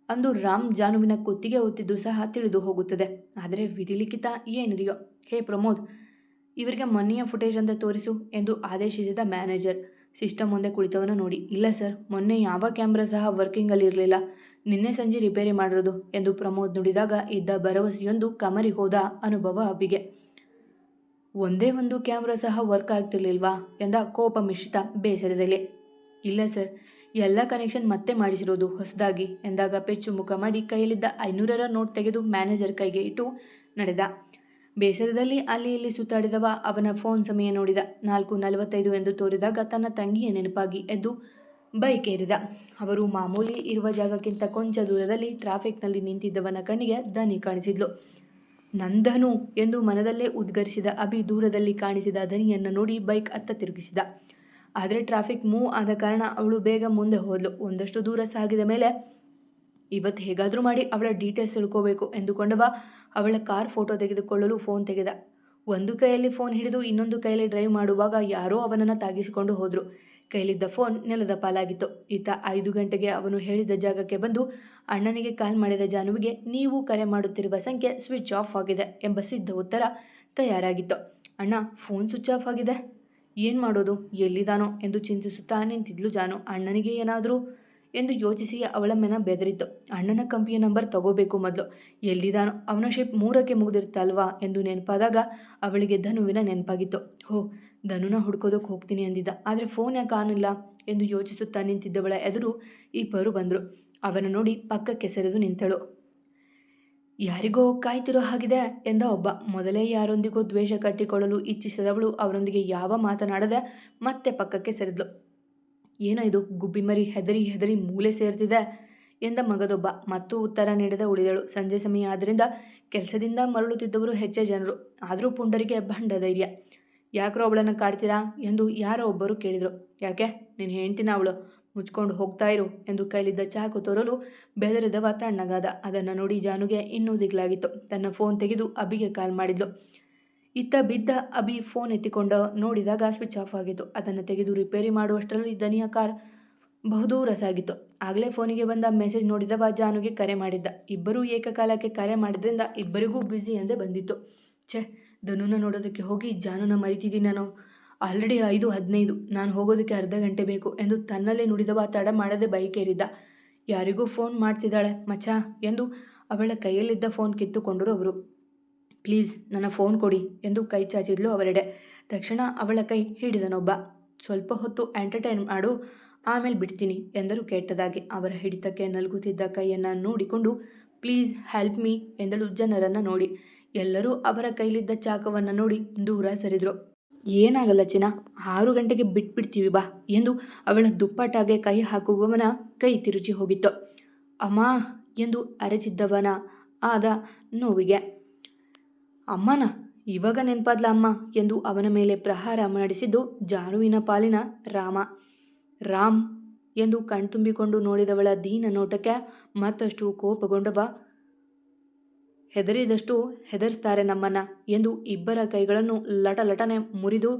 ಅಂದು ರಾಮ್ ಜಾನುವಿನ ಕುತ್ತಿಗೆ ಒತ್ತಿದ್ದು ಸಹ ತಿಳಿದು ಹೋಗುತ್ತದೆ. ಆದರೆ ವಿಧಿಲಿಖಿತ ಏನಿದೆಯೋ. ಹೇ ಪ್ರಮೋದ್, ಇವರಿಗೆ ಮೊನ್ನೆಯ ಫುಟೇಜ್ ಅಂತ ತೋರಿಸು ಎಂದು ಆದೇಶಿಸಿದ ಮ್ಯಾನೇಜರ್. ಸಿಸ್ಟಮ್ ಮುಂದೆ ಕುಳಿತವನು ನೋಡಿ, ಇಲ್ಲ ಸರ್, ಮೊನ್ನೆ ಯಾವ ಕ್ಯಾಮ್ರಾ ಸಹ ವರ್ಕಿಂಗಲ್ಲಿ ಇರಲಿಲ್ಲ, ನಿನ್ನೆ ಸಂಜೆ ರಿಪೇರಿ ಮಾಡಿರೋದು ಎಂದು ಪ್ರಮೋದ್ ನುಡಿದಾಗ ಇದ್ದ ಭರವಸೆಯೊಂದು ಕಮರಿ ಹೋದ ಅನುಭವ ಅಭಿಗೆ. ಒಂದೇ ಒಂದು ಕ್ಯಾಮ್ರಾ ಸಹ ವರ್ಕ್ ಆಗ್ತಿರ್ಲಿಲ್ವಾ ಎಂದ ಕೋಪ ಮಿಶ್ರಿತ ಬೇಸರದಲ್ಲಿ. ಇಲ್ಲ ಸರ್, ಎಲ್ಲ ಕನೆಕ್ಷನ್ ಮತ್ತೆ ಮಾಡಿಸಿರೋದು ಹೊಸದಾಗಿ ಎಂದಾಗ ಪೆಚ್ಚು ಮುಖ ಮಾಡಿ ಕೈಯಲ್ಲಿದ್ದ 500ರ ನೋಟ್ ತೆಗೆದು ಮ್ಯಾನೇಜರ್ ಕೈಗೆ ಇಟ್ಟು ನಡೆದ. ಬೇಸರದಲ್ಲಿ ಅಲ್ಲಿ ಇಲ್ಲಿ ಸುತ್ತಾಡಿದವ ಅವನ ಫೋನ್ ಸಮಯ ನೋಡಿದ. 4:45 ಎಂದು ತೋರಿದಾಗ ತನ್ನ ತಂಗಿಯ ನೆನಪಾಗಿ ಎದ್ದು ಬೈಕ್ ಏರಿದ. ಅವರು ಮಾಮೂಲಿ ಇರುವ ಜಾಗಕ್ಕಿಂತ ಕೊಂಚ ದೂರದಲ್ಲಿ ಟ್ರಾಫಿಕ್ನಲ್ಲಿ ನಿಂತಿದ್ದವನ ಕಣ್ಣಿಗೆ ದನಿ ಕಾಣಿಸಿದ್ಲು. ನಂದನು ಎಂದು ಮನದಲ್ಲೇ ಉದ್ಗರಿಸಿದ ಅಭಿ ದೂರದಲ್ಲಿ ಕಾಣಿಸಿದ ದನಿಯನ್ನು ನೋಡಿ ಬೈಕ್ ಅತ್ತ ತಿರುಗಿಸಿದ. ಆದರೆ ಟ್ರಾಫಿಕ್ ಮೂವ್ ಆದ ಕಾರಣ ಅವಳು ಬೇಗ ಮುಂದೆ ಹೋದ್ಲು. ಒಂದಷ್ಟು ದೂರ ಸಾಗಿದ ಮೇಲೆ ಇವತ್ತು ಹೇಗಾದರೂ ಮಾಡಿ ಅವಳ ಡೀಟೇಲ್ಸ್ ತಿಳ್ಕೋಬೇಕು ಎಂದುಕೊಂಡವ ಅವಳ ಕಾರ್ ಫೋಟೋ ತೆಗೆದುಕೊಳ್ಳಲು ಫೋನ್ ತೆಗೆದ. ಒಂದು ಕೈಯಲ್ಲಿ ಫೋನ್ ಹಿಡಿದು ಇನ್ನೊಂದು ಕೈಯಲ್ಲಿ ಡ್ರೈವ್ ಮಾಡುವಾಗ ಯಾರೋ ಅವನನ್ನು ತಾಗಿಸಿಕೊಂಡು ಹೋದರು. ಕೈಲಿದ್ದ ಫೋನ್ ನೆಲದ ಪಾಲಾಗಿತ್ತು. ಈತ 5 ಗಂಟೆಗೆ ಅವನು ಹೇಳಿದ ಜಾಗಕ್ಕೆ ಬಂದು ಅಣ್ಣನಿಗೆ ಕಾಲ್ ಮಾಡಿದ ಜಾನುವಿಗೆ ನೀವು ಕರೆ ಮಾಡುತ್ತಿರುವ ಸಂಖ್ಯೆ ಸ್ವಿಚ್ ಆಫ್ ಆಗಿದೆ ಎಂಬ ಸಿದ್ಧ ಉತ್ತರ ತಯಾರಾಗಿತ್ತು. ಅಣ್ಣ, ಫೋನ್ ಸ್ವಿಚ್ ಆಫ್ ಆಗಿದೆ, ಏನು ಮಾಡೋದು, ಎಲ್ಲಿದ್ದಾನೋ ಎಂದು ಚಿಂತಿಸುತ್ತಾ ನಿಂತಿದ್ಲು ಜಾನು. ಅಣ್ಣನಿಗೆ ಏನಾದರೂ ಎಂದು ಯೋಚಿಸಿ ಅವಳ ಮೆನ ಬೆದರಿತ್ತು. ಅಣ್ಣನ ಕಂಪನಿಯ ನಂಬರ್ ತಗೋಬೇಕು ಮೊದಲು. ಎಲ್ಲಿದ್ದಾನೋ, ಅವನ ಶಿಪ್ 3ಕ್ಕೆ ಮುಗಿದಿರುತ್ತಲ್ವಾ ಎಂದು ನೆನಪಾದಾಗ ಅವಳಿಗೆ ಧನುವಿನ ನೆನಪಾಗಿತ್ತು. ಹೋ, ಧನುನ ಹುಡ್ಕೋದಕ್ಕೆ ಹೋಗ್ತೀನಿ ಅಂದಿದ್ದ, ಆದರೆ ಫೋನ್ ಯಾಕೆ ಕಾಣಿಲ್ಲ ಎಂದು ಯೋಚಿಸುತ್ತಾ ನಿಂತಿದ್ದವಳ ಎದುರು ಇಬ್ಬರು ಬಂದರು. ಅವನ ನೋಡಿ ಪಕ್ಕಕ್ಕೆ ಸರಿದು ನಿಂತಳು. ಯಾರಿಗೋ ಕಾಯ್ತಿರೋ ಹಾಗಿದೆ ಎಂದ ಒಬ್ಬ. ಮೊದಲೇ ಯಾರೊಂದಿಗೋ ದ್ವೇಷ ಕಟ್ಟಿಕೊಳ್ಳಲು ಇಚ್ಛಿಸಿದವಳು ಅವರೊಂದಿಗೆ ಯಾವ ಮಾತನಾಡದೆ ಮತ್ತೆ ಪಕ್ಕಕ್ಕೆ ಸರಿದ್ಲು. ಏನೋ ಇದು, ಗುಬ್ಬಿಮರಿ ಹೆದರಿ ಹೆದರಿ ಮೂಲೆ ಸೇರ್ತಿದೆ ಎಂದ ಮಗದೊಬ್ಬ. ಮತ್ತು ಉತ್ತರ ನೀಡದೆ ಉಳಿದಳು. ಸಂಜೆ ಸಮಯ ಆದ್ದರಿಂದ ಕೆಲಸದಿಂದ ಮರಳುತ್ತಿದ್ದವರು ಹೆಚ್ಚೆ ಜನರು. ಆದರೂ ಪುಂಡರಿಗೆ ಬಂಡ ಧೈರ್ಯ. ಯಾಕ್ರೋ ಅವಳನ್ನು ಕಾಡ್ತೀರಾ ಎಂದು ಯಾರೋ ಒಬ್ಬರು ಕೇಳಿದರು. ಯಾಕೆ, ನೀನು ಹೆಂಡ್ತಿನ ಅವಳು, ಮುಚ್ಕೊಂಡು ಹೋಗ್ತಾ ಇರು ಎಂದು ಕೈಲಿದ್ದ ಚಾಕು ತೋರಲು ಬೆದರಿದವ ತಣ್ಣಗಾದ. ಅದನ್ನು ನೋಡಿ ಜಾನುಗೆ ಇನ್ನೂ ದಿಗ್ಲಾಗಿತ್ತು. ತನ್ನ ಫೋನ್ ತೆಗೆದು ಅಬಿಗೆ ಕಾಲ್ ಮಾಡಿದ್ಲು. ಇತ್ತ ಬಿದ್ದ ಅಬಿ ಫೋನ್ ಎತ್ತಿಕೊಂಡು ನೋಡಿದಾಗ ಸ್ವಿಚ್ ಆಫ್ ಆಗಿತ್ತು. ಅದನ್ನು ತೆಗೆದು ರಿಪೇರಿ ಮಾಡುವಷ್ಟರಲ್ಲಿ ದನಿಯ ಕಾರ್ ಬಹುದೂರ ಸಾಗಿತ್ತು. ಆಗಲೇ ಫೋನಿಗೆ ಬಂದ ಮೆಸೇಜ್ ನೋಡಿದವ ಜಾನುಗೆ ಕರೆ ಮಾಡಿದ್ದ. ಇಬ್ಬರೂ ಏಕಕಾಲಕ್ಕೆ ಕರೆ ಮಾಡಿದ್ರಿಂದ ಇಬ್ಬರಿಗೂ ಬ್ಯುಸಿ ಎಂದೇ ಬಂದಿತ್ತು. ಛೆ, ಧನುನ ನೋಡೋದಕ್ಕೆ ಹೋಗಿ ಜಾನುನ ಮರಿತಿದ್ದೀನಿ ನಾನು. ಆಲ್ರೆಡಿ 5:15, ನಾನು ಹೋಗೋದಕ್ಕೆ ಅರ್ಧ ಗಂಟೆ ಬೇಕು ಎಂದು ತನ್ನಲ್ಲೇ ನುಡಿದವ ತಡ ಮಾಡದೆ ಬೈಕ್ ಏರಿದ್ದ. ಯಾರಿಗೂ ಫೋನ್ ಮಾಡ್ತಿದ್ದಾಳೆ ಮಚ್ಚಾ ಎಂದು ಅವಳ ಕೈಯಲ್ಲಿದ್ದ ಫೋನ್ ಕಿತ್ತುಕೊಂಡರು ಅವರು. ಪ್ಲೀಸ್ ನನ್ನ ಫೋನ್ ಕೊಡಿ ಎಂದು ಕೈ ಚಾಚಿದ್ಲು ಅವರೆಡೆ. ತಕ್ಷಣ ಅವಳ ಕೈ ಹಿಡಿದನೊಬ್ಬ. ಸ್ವಲ್ಪ ಹೊತ್ತು ಎಂಟರ್ಟೈನ್ ಮಾಡು, ಆಮೇಲೆ ಬಿಡ್ತೀನಿ ಎಂದರು ಕೆಟ್ಟದಾಗಿ. ಅವರ ಹಿಡಿತಕ್ಕೆ ನಲುಗುತ್ತಿದ್ದ ಕೈಯನ್ನು ನೋಡಿಕೊಂಡು ಪ್ಲೀಸ್ ಹೆಲ್ಪ್ ಮೀ ಎಂದಳು ಜನರನ್ನು ನೋಡಿ. ಎಲ್ಲರೂ ಅವರ ಕೈಲಿದ್ದ ಚಾಕವನ್ನು ನೋಡಿ ದೂರ ಸರಿದ್ರು. ಏನಾಗಲ್ಲ ಚಿನ್ನ, 6 ಗಂಟೆಗೆ ಬಿಟ್ಬಿಡ್ತೀವಿ ಬಾ ಎಂದು ಅವಳ ದುಪ್ಪಟ್ಟಾಗೆ ಕೈ ಹಾಕುವವನ ಕೈ ತಿರುಚಿ ಹೋಗಿತ್ತು. ಅಮ್ಮ ಎಂದು ಅರಚಿದ್ದವನ ಆದ ನೋವಿಗೆ. ಅಮ್ಮನ ಇವಾಗ ನೆನಪಾದ್ಲ ಅಮ್ಮ ಎಂದು ಅವನ ಮೇಲೆ ಪ್ರಹಾರ ಮಾಡಿಸಿದ್ದು ಜಾನುವಿನ ಪಾಲಿನ ರಾಮ. ರಾಮ್ ಎಂದು ಕಣ್ತುಂಬಿಕೊಂಡು ನೋಡಿದವಳ ದೀನ ನೋಟಕ್ಕೆ ಮತ್ತಷ್ಟು ಕೋಪಗೊಂಡವ. ಹೆದರಿದಷ್ಟು ಹೆದರ್ಸ್ತಾರೆ ನಮ್ಮನ್ನ ಎಂದು ಇಬ್ಬರ ಕೈಗಳನ್ನು ಲಟಲಟನೆ ಮುರಿದು,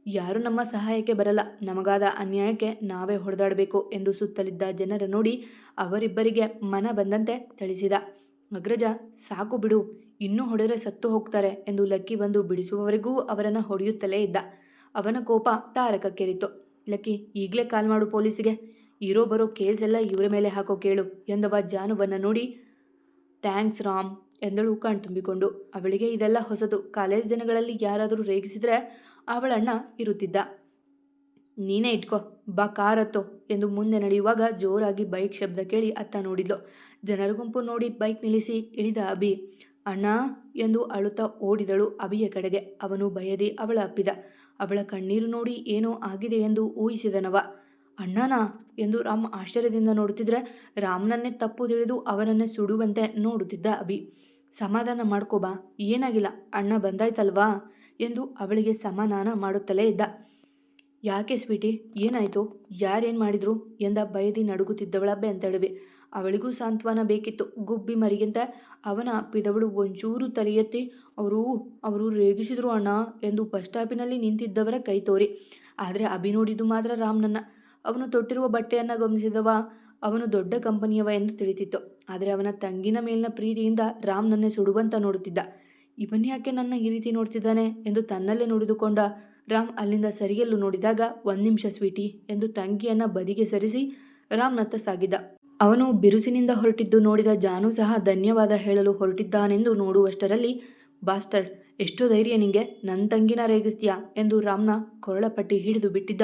ಯಾರು ನಮ್ಮ ಸಹಾಯಕ್ಕೆ ಬರಲ್ಲ, ನಮಗಾದ ಅನ್ಯಾಯಕ್ಕೆ ನಾವೇ ಹೊಡೆದಾಡಬೇಕು ಎಂದು ಸುತ್ತಲಿದ್ದ ಜನರ ನೋಡಿ ಅವರಿಬ್ಬರಿಗೆ ಮನ ಬಂದಂತೆ ಥಳಿಸಿದ. ಅಗ್ರಜ, ಸಾಕು ಬಿಡು, ಇನ್ನೂ ಹೊಡೆದರೆ ಸತ್ತು ಹೋಗ್ತಾರೆ ಎಂದು ಲಕ್ಕಿ ಬಂದು ಬಿಡಿಸುವವರೆಗೂ ಅವರನ್ನು ಹೊಡೆಯುತ್ತಲೇ ಇದ್ದ. ಅವನ ಕೋಪ ತಾರಕಕ್ಕೇರಿತ್ತು. ಲಕ್ಕಿ, ಈಗಲೇ ಕಾಲ್ ಮಾಡು ಪೊಲೀಸಿಗೆ, ಇರೋ ಬರೋ ಕೇಸ್ ಎಲ್ಲ ಇವರ ಮೇಲೆ ಹಾಕೋ ಕೇಳು ಎಂದವ ಜಾನುವನ್ನು ನೋಡಿ. ಥ್ಯಾಂಕ್ಸ್ ರಾಮ್ ಎಂದಳು ಕಣ್ತುಂಬಿಕೊಂಡು. ಅವಳಿಗೆ ಇದೆಲ್ಲ ಹೊಸದು. ಕಾಲೇಜ್ ದಿನಗಳಲ್ಲಿ ಯಾರಾದರೂ ರೇಗಿಸಿದ್ರೆ ಅವಳಣ್ಣ ಇರುತ್ತಿದ್ದ. ನೀನೇ ಇಟ್ಕೋ ಬಾ, ಕಾರ್ ಹತ್ತೋ ಎಂದು ಮುಂದೆ ನಡೆಯುವಾಗ ಜೋರಾಗಿ ಬೈಕ್ ಶಬ್ದ ಕೇಳಿ ಅತ್ತ ನೋಡಿದ್ಲು. ಜನರ ಗುಂಪು ನೋಡಿ ಬೈಕ್ ನಿಲ್ಲಿಸಿ ಇಳಿದ ಅಭಿ. ಅಣ್ಣ ಎಂದು ಅಳುತ್ತಾ ಓಡಿದಳು ಅಭಿಯ ಕಡೆಗೆ. ಅವನು ಭಯದಿ ಅವಳ ಅಪ್ಪಿದ. ಅವಳ ಕಣ್ಣೀರು ನೋಡಿ ಏನೋ ಆಗಿದೆ ಎಂದು ಊಹಿಸಿದನವ. ಅಣ್ಣನಾ ಎಂದು ರಾಮ್ ಆಶ್ಚರ್ಯದಿಂದ ನೋಡುತ್ತಿದ್ರೆ ರಾಮ್ನನ್ನೇ ತಪ್ಪು ತಿಳಿದು ಅವರನ್ನೇ ಸುಡುವಂತೆ ನೋಡುತ್ತಿದ್ದ ಅಭಿ. ಸಮಾಧಾನ ಮಾಡ್ಕೋಬಾ, ಏನಾಗಿಲ್ಲ, ಅಣ್ಣ ಬಂದಾಯ್ತಲ್ವಾ ಎಂದು ಅವಳಿಗೆ ಸಮಾಧಾನ ಮಾಡುತ್ತಲೇ ಇದ್ದ. ಯಾಕೆ ಸ್ವೀಟಿ, ಏನಾಯಿತು, ಯಾರೇನು ಮಾಡಿದ್ರು ಎಂದ ಭಯದಿ ನಡುಗುತ್ತಿದ್ದವಳ ಬೆಂತಳುವೆ. ಅವಳಿಗೂ ಸಾಂತ್ವನ ಬೇಕಿತ್ತು. ಗುಬ್ಬಿ ಮರಿಗಿಂತ ಅವನ ಅಪ್ಪಿದವಳು ಒಂಚೂರು ತಲೆ ಎತ್ತಿ ಅವರು ರೇಗಿಸಿದ್ರು ಅಣ್ಣ ಎಂದು ಬಸ್ ಸ್ಟಾಪಿನಲ್ಲಿ ನಿಂತಿದ್ದವರ ಕೈ ತೋರಿ. ಆದರೆ ಅಭಿ ನೋಡಿದ್ದು ಮಾತ್ರ ರಾಮ್ನನ್ನ. ಅವನು ತೊಟ್ಟಿರುವ ಬಟ್ಟೆಯನ್ನು ಗಮನಿಸಿದವ ಅವನು ದೊಡ್ಡ ಕಂಪನಿಯವ ಎಂದು ತಿಳಿತಿತ್ತು. ಆದರೆ ಅವನ ತಂಗಿನ ಮೇಲಿನ ಪ್ರೀತಿಯಿಂದ ರಾಮ್ನನ್ನೇ ಸುಡುವಂತ ನೋಡುತ್ತಿದ್ದ. ಇವನ್ಯಾಕೆ ನನ್ನ ಈ ರೀತಿ ನೋಡ್ತಿದ್ದಾನೆ ಎಂದು ತನ್ನಲ್ಲೇ ನುಡಿದುಕೊಂಡ ರಾಮ್ ಅಲ್ಲಿಂದ ಸರಿಯಲು ನೋಡಿದಾಗ 1 ನಿಮಿಷ ಸ್ವೀಟಿ ಎಂದು ತಂಗಿಯನ್ನು ಬದಿಗೆ ಸರಿಸಿ ರಾಮ್ನತ್ತ ಸಾಗಿದ್ದ. ಅವನು ಬಿರುಸಿನಿಂದ ಹೊರಟಿದ್ದು ನೋಡಿದ ಜಾನು ಸಹ ಧನ್ಯವಾದ ಹೇಳಲು ಹೊರಟಿದ್ದಾನೆಂದು ನೋಡುವಷ್ಟರಲ್ಲಿ, ಬಾಸ್ಟರ್ಡ್, ಎಷ್ಟೋ ಧೈರ್ಯ ನಿಂಗೆ, ನನ್ನ ತಂಗಿನ ರೇಗಿಸ್ತೀಯಾ ಎಂದು ರಾಮ್ನ ಕೊರಳಪಟ್ಟಿ ಹಿಡಿದು ಬಿಟ್ಟಿದ್ದ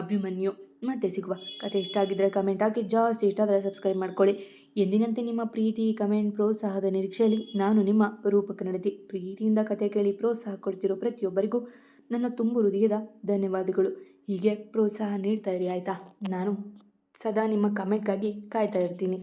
ಅಭಿಮನ್ಯು. ಮತ್ತೆ ಸಿಗುವ. ಕತೆ ಇಷ್ಟ ಆಗಿದ್ದರೆ ಕಮೆಂಟ್ ಹಾಕಿ, ಜಾಸ್ತಿ ಇಷ್ಟ ಆದರೆ ಸಬ್ಸ್ಕ್ರೈಬ್ ಮಾಡ್ಕೊಳ್ಳಿ. ಎಂದಿನಂತೆ ನಿಮ್ಮ ಪ್ರೀತಿ, ಕಮೆಂಟ್, ಪ್ರೋತ್ಸಾಹದ ನಿರೀಕ್ಷೆಯಲ್ಲಿ ನಾನು ನಿಮ್ಮ ರೂಪಕ ನಡತಿ. ಪ್ರೀತಿಯಿಂದ ಕತೆ ಕೇಳಿ ಪ್ರೋತ್ಸಾಹ ಕೊಡ್ತಿರೋ ಪ್ರತಿಯೊಬ್ಬರಿಗೂ ನನ್ನ ತುಂಬು ಹೃದಯದ ಧನ್ಯವಾದಗಳು. ಹೀಗೆ ಪ್ರೋತ್ಸಾಹ ನೀಡ್ತಾ ಇರಿ ಆಯಿತಾ. ನಾನು ಸದಾ ನಿಮ್ಮ ಕಮೆಂಟ್ಗಾಗಿ ಕಾಯ್ತಾ ಇರ್ತೀನಿ.